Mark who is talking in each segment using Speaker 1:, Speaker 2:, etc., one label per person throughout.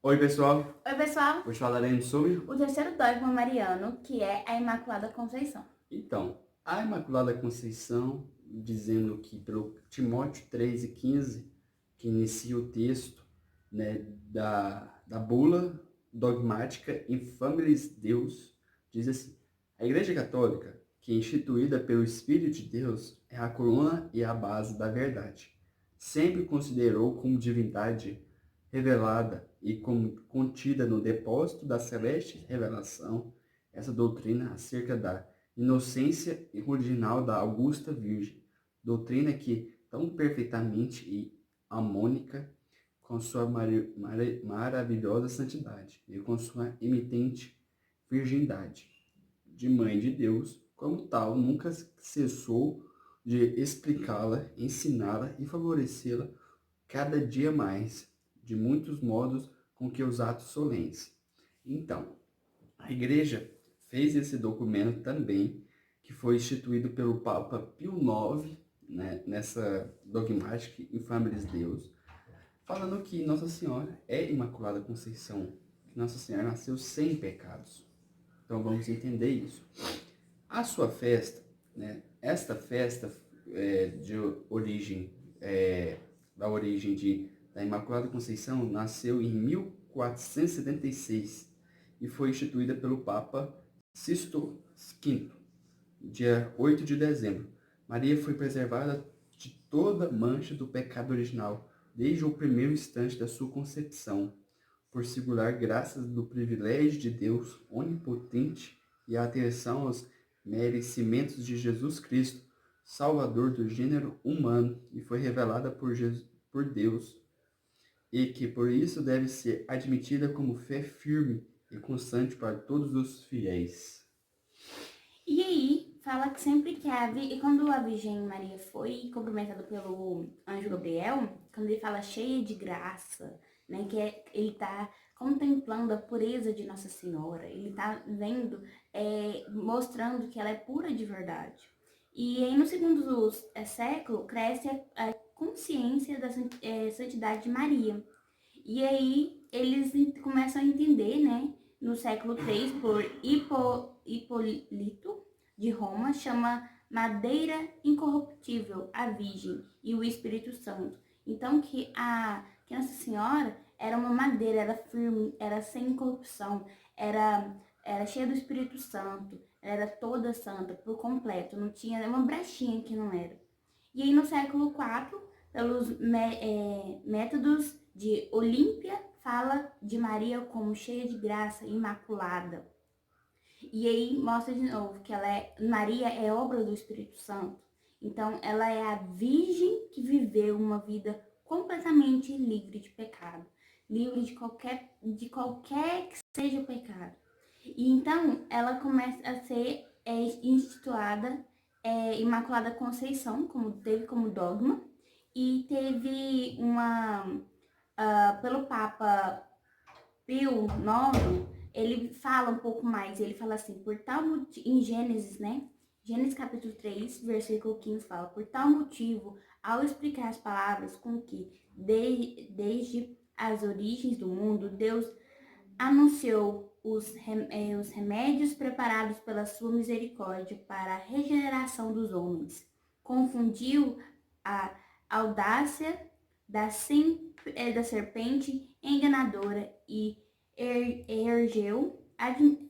Speaker 1: Oi, pessoal.
Speaker 2: Oi, pessoal!
Speaker 1: Hoje falaremos sobre...
Speaker 2: O terceiro dogma mariano, que é a Imaculada Conceição.
Speaker 1: Então, a Imaculada Conceição, dizendo que pelo Timóteo 3:15, que inicia o texto, né, da bula dogmática Infamilis Deus, diz assim: a Igreja Católica, que é instituída pelo Espírito de Deus, é a coluna e a base da verdade. Sempre considerou como divindade revelada e como contida no depósito da celeste revelação essa doutrina acerca da inocência original da Augusta Virgem, doutrina que tão perfeitamente e harmônica com sua maravilhosa santidade e com sua emitente virgindade de Mãe de Deus, como tal, nunca cessou de explicá-la, ensiná-la e favorecê-la cada dia mais, de muitos modos com que os atos solenes. Então, a Igreja fez esse documento também, que foi instituído pelo Papa Pio IX, né, nessa dogmática Infamilis Deus, falando que Nossa Senhora é Imaculada Conceição, que Nossa Senhora nasceu sem pecados. Então vamos entender isso. A sua festa, né, esta festa de origem, da origem da Imaculada Conceição, nasceu em 1476 e foi instituída pelo Papa Sixto V, dia 8 de dezembro. Maria foi preservada de toda mancha do pecado original, desde o primeiro instante da sua concepção, por singular graças do privilégio de Deus onipotente e a atenção aos merecimentos de Jesus Cristo, Salvador do gênero humano, e foi revelada por Deus, e que por isso deve ser admitida como fé firme e constante para todos os fiéis.
Speaker 2: E aí, fala que sempre que e quando a Virgem Maria foi cumprimentada pelo anjo Gabriel, quando ele fala cheia de graça, né, ele tá contemplando a pureza de Nossa Senhora, ele tá vendo, mostrando que ela é pura de verdade. E aí, no segundo século, cresce a consciência da santidade de Maria. E aí, eles começam a entender, né, no século III, por Hipólito de Roma, chama madeira incorruptível a Virgem e o Espírito Santo. Então, que Nossa Senhora era uma madeira, era firme, era sem corrupção, era cheia do Espírito Santo, era toda santa, por completo, não tinha uma brechinha que não era. E aí, no século IV, pelos métodos de Olímpia, fala de Maria como cheia de graça, imaculada. E aí mostra de novo que Maria é obra do Espírito Santo. Então, ela é a virgem que viveu uma vida completamente livre de pecado, livre de qualquer que seja o pecado. E então, ela começa a ser instituída Imaculada Conceição, teve como dogma, e teve pelo Papa Pio IX, ele fala um pouco mais, ele fala assim, em Gênesis, né? Gênesis capítulo 3, versículo 15 fala, por tal motivo, ao explicar as palavras com que, desde as origens do mundo, Deus anunciou os remédios preparados pela sua misericórdia para a regeneração dos homens. Confundiu a audácia da serpente enganadora e ergueu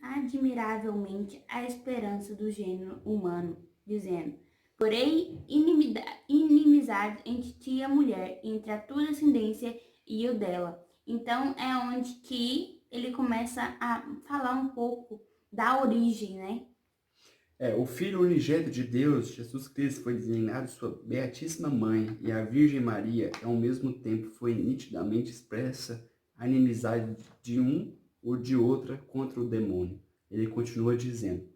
Speaker 2: admiravelmente a esperança do gênero humano, dizendo: porém, inimizade entre ti e a mulher, entre a tua descendência e o dela. Então, é onde que ele começa a falar um pouco da origem, né?
Speaker 1: O Filho unigênito de Deus, Jesus Cristo, foi designado sua Beatíssima Mãe, e a Virgem Maria, ao mesmo tempo, foi nitidamente expressa a inimizade de um ou de outra contra o demônio. Ele continua dizendo.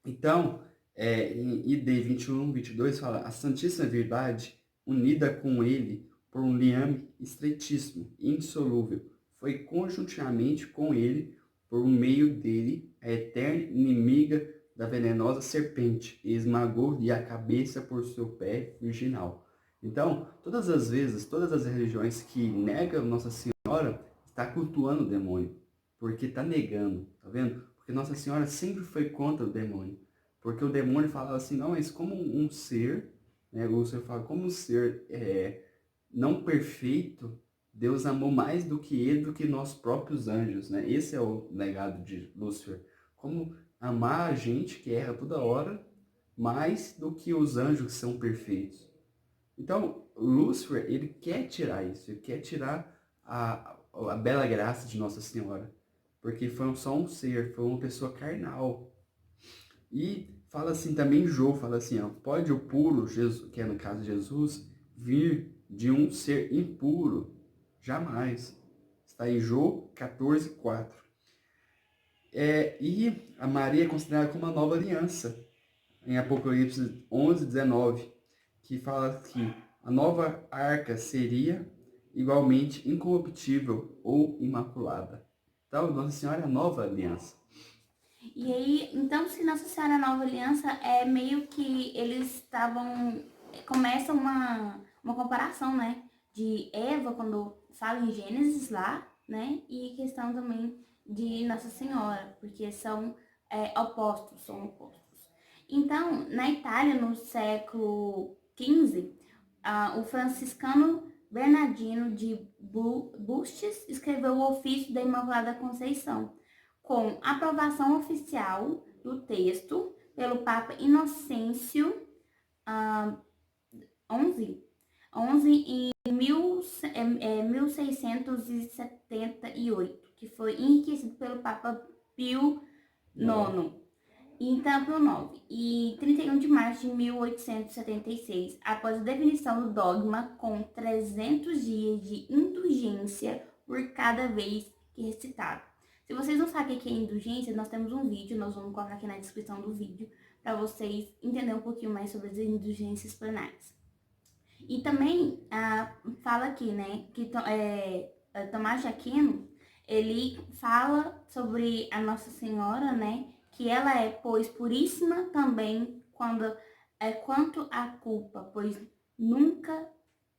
Speaker 1: Então, em ID 21:22 fala, a Santíssima Verdade, unida com ele por um liame estreitíssimo, indissolúvel, foi conjuntamente com ele, por meio dele, a eterna inimiga da venenosa serpente, e esmagou-lhe a cabeça por seu pé virginal. Então, todas as vezes, todas as religiões que negam Nossa Senhora, está cultuando o demônio, porque está negando, tá vendo? Porque Nossa Senhora sempre foi contra o demônio, porque o demônio falava assim, não, mas como um ser, né, Lúcifer fala, como um ser não perfeito, Deus amou mais do que ele, do que nós próprios anjos, né? Esse é o legado de Lúcifer. Como amar a gente que erra toda hora, mais do que os anjos que são perfeitos. Então, Lúcifer, ele quer tirar isso, ele quer tirar a bela graça de Nossa Senhora, porque foi só um ser, foi uma pessoa carnal. E fala assim também, Jô fala assim, ó, pode o puro, Jesus, que é no caso Jesus, vir de um ser impuro? Jamais. Está em Jô 14:4. E a Maria é considerada como uma nova aliança, em Apocalipse 11:19, que fala que a nova arca seria igualmente incorruptível ou imaculada. Então, Nossa Senhora é a nova aliança.
Speaker 2: E aí, então, se Nossa Senhora Nova Aliança é meio que eles estavam. Começa uma comparação, né? De Eva, quando fala em Gênesis lá, né? E questão também de Nossa Senhora, porque são opostos, são opostos. Então, na Itália, no século XV, o franciscano Bernardino de Bustes escreveu o Ofício da Imaculada Conceição, com aprovação oficial do texto pelo Papa Inocêncio XI, 11 em 1678, que foi enriquecido pelo Papa Pio IX. Então, Pio IX, e 31 de março de 1876, após a definição do dogma, com 300 dias de indulgência por cada vez que recitado. Se vocês não sabem o que é indulgência, nós temos um vídeo, nós vamos colocar aqui na descrição do vídeo, para vocês entenderem um pouquinho mais sobre as indulgências plenárias. E também fala aqui, né, que Tomás de Aquino, ele fala sobre a Nossa Senhora, né, que ela é, pois, puríssima também quanto à culpa, pois nunca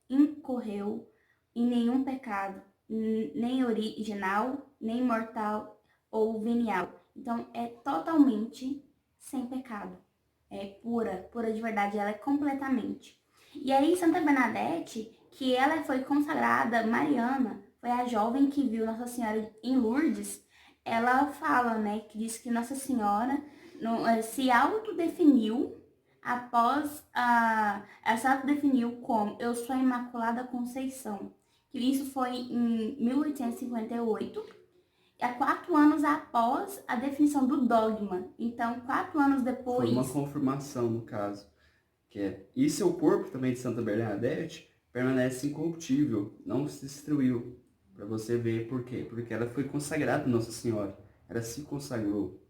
Speaker 2: incorreu em nenhum pecado, nem original, nem mortal ou venial. Então, é totalmente sem pecado. É pura de verdade, ela é completamente. E aí, Santa Bernadette, que ela foi consagrada mariana, foi a jovem que viu Nossa Senhora em Lourdes, ela fala, né, que diz que Nossa Senhora se autodefiniu após ela se autodefiniu como eu sou a Imaculada Conceição. Que isso foi em 1858, há 4 anos após a definição do dogma. Então, 4 anos depois...
Speaker 1: Foi uma confirmação, no caso. E seu corpo também de Santa Bernadette permanece incorruptível, não se destruiu. Para você ver por quê. Porque ela foi consagrada a Nossa Senhora. Ela se consagrou.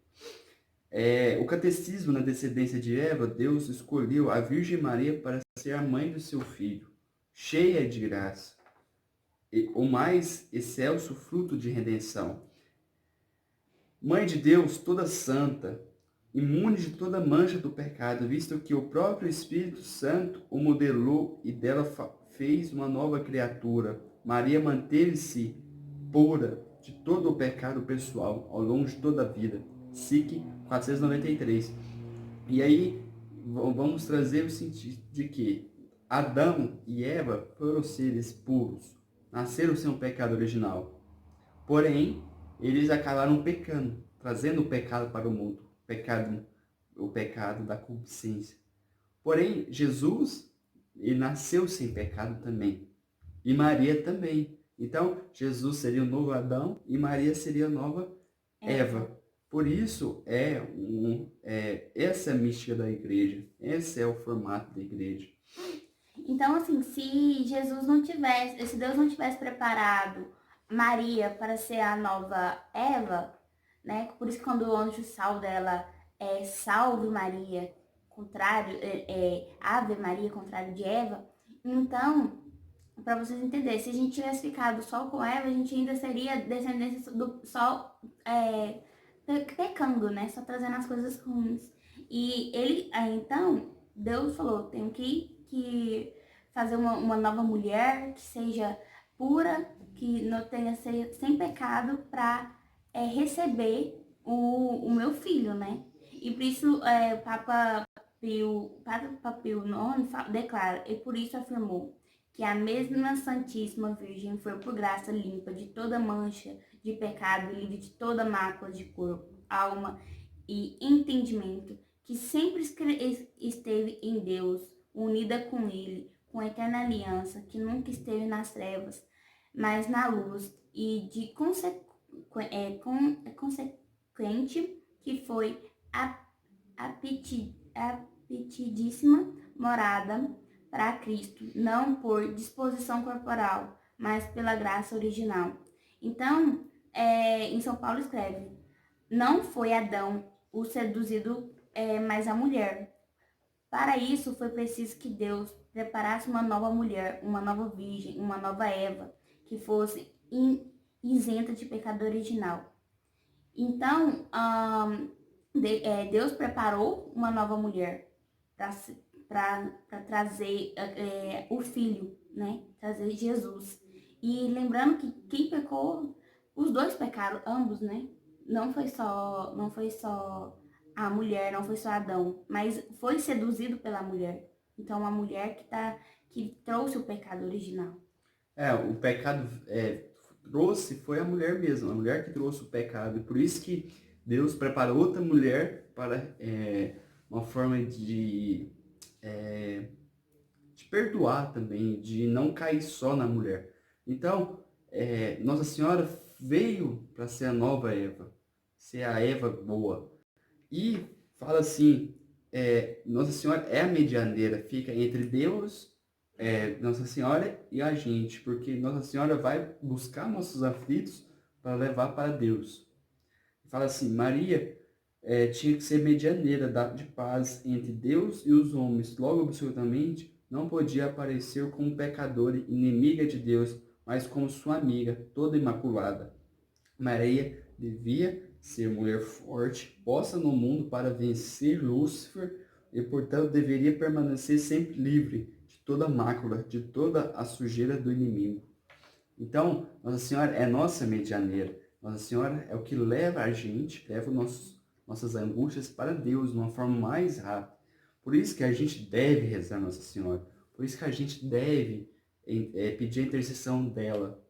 Speaker 1: O catecismo, na descendência de Eva, Deus escolheu a Virgem Maria para ser a mãe do seu filho, cheia de graça, o mais excelso fruto de redenção. Mãe de Deus, toda santa, imune de toda mancha do pecado, visto que o próprio Espírito Santo o modelou e dela fez uma nova criatura. Maria manteve-se pura de todo o pecado pessoal ao longo de toda a vida. SIC 493. E aí vamos trazer o sentido de que Adão e Eva foram seres puros, nasceram sem o pecado original. Porém, eles acabaram pecando, trazendo o pecado para o mundo, o pecado da concupiscência. Porém, Jesus, ele nasceu sem pecado também. E Maria também. Então, Jesus seria o novo Adão e Maria seria a nova Eva. Por isso, essa é a mística da igreja. Esse é o formato da igreja.
Speaker 2: Então, assim, se Deus não tivesse preparado Maria para ser a nova Eva, né? Por isso que quando o anjo salva ela é Salve Maria, contrário, Ave Maria, contrário de Eva. Então, para vocês entenderem, se a gente tivesse ficado só com Eva, a gente ainda seria descendência do só pecando, né? Só trazendo as coisas ruins. E então, Deus falou, tenho que fazer uma nova mulher que seja pura, que não tenha sem pecado, para receber o meu filho, né? E por isso Papa Pio IX declara, e por isso afirmou que a mesma Santíssima Virgem foi por graça limpa de toda mancha de pecado, livre de toda mácula de corpo, alma e entendimento, que sempre esteve em Deus, unida com Ele, com a eterna aliança, que nunca esteve nas trevas, mas na luz, e de consequente que foi apetidíssima morada para Cristo, não por disposição corporal, mas pela graça original. Então, em São Paulo escreve, não foi Adão o seduzido, mas a mulher. Para isso foi preciso que Deus preparasse uma nova mulher, uma nova virgem, uma nova Eva, que fosse isenta de pecado original. Então, Deus preparou uma nova mulher para trazer o Filho, né? Trazer Jesus. E lembrando que quem pecou, os dois pecaram, ambos, né? Não foi só a mulher, não foi só Adão, mas foi seduzido pela mulher. Então, a mulher que trouxe o pecado original.
Speaker 1: O pecado foi a mulher mesmo, a mulher que trouxe o pecado. E por isso que Deus preparou outra mulher para uma forma de perdoar também, de não cair só na mulher. Então, Nossa Senhora veio para ser a nova Eva, ser a Eva boa. E fala assim, Nossa Senhora é a medianeira, fica entre Deus, Nossa Senhora e a gente, porque Nossa Senhora vai buscar nossos aflitos para levar para Deus. Fala assim, Maria tinha que ser medianeira de paz entre Deus e os homens, logo absolutamente não podia aparecer como pecadora, inimiga de Deus, mas como sua amiga, toda imaculada. Maria devia ser mulher forte, posta no mundo para vencer Lúcifer e, portanto, deveria permanecer sempre livre de toda mácula, de toda a sujeira do inimigo. Então, Nossa Senhora é nossa medianeira. Nossa Senhora é o que leva a gente, leva nossas angústias para Deus de uma forma mais rápida. Por isso que a gente deve rezar Nossa Senhora. Por isso que a gente deve pedir a intercessão dela.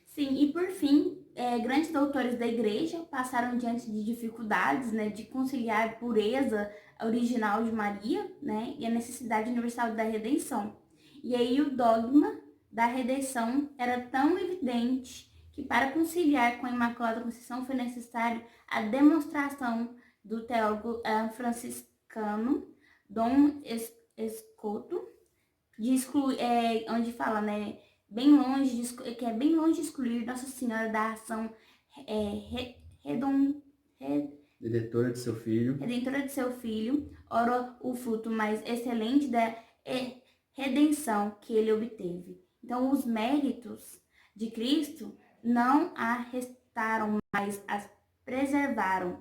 Speaker 2: Sim, e por fim, grandes doutores da igreja passaram diante de dificuldades, né, de conciliar a pureza original de Maria, né, e a necessidade universal da redenção. E aí o dogma da redenção era tão evidente que para conciliar com a Imaculada Conceição foi necessário a demonstração do teólogo franciscano Dom Escoto, onde fala, né, que é bem longe de excluir Nossa Senhora da ação
Speaker 1: Redentora de seu filho,
Speaker 2: ora o fruto mais excelente da redenção que ele obteve. Então, os méritos de Cristo não a restaram, mas as preservaram.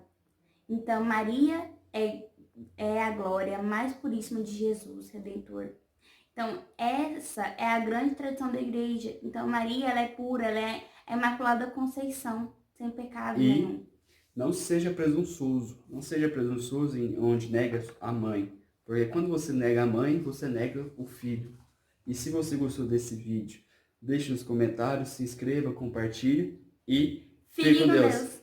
Speaker 2: Então, Maria é a glória mais puríssima de Jesus, Redentor. Então, essa é a grande tradição da igreja. Então, Maria, ela é pura, ela é a Imaculada Conceição, sem pecado nenhum.
Speaker 1: Não seja presunçoso em onde nega a mãe. Porque quando você nega a mãe, você nega o filho. E se você gostou desse vídeo, deixe nos comentários, se inscreva, compartilhe e fique com Deus.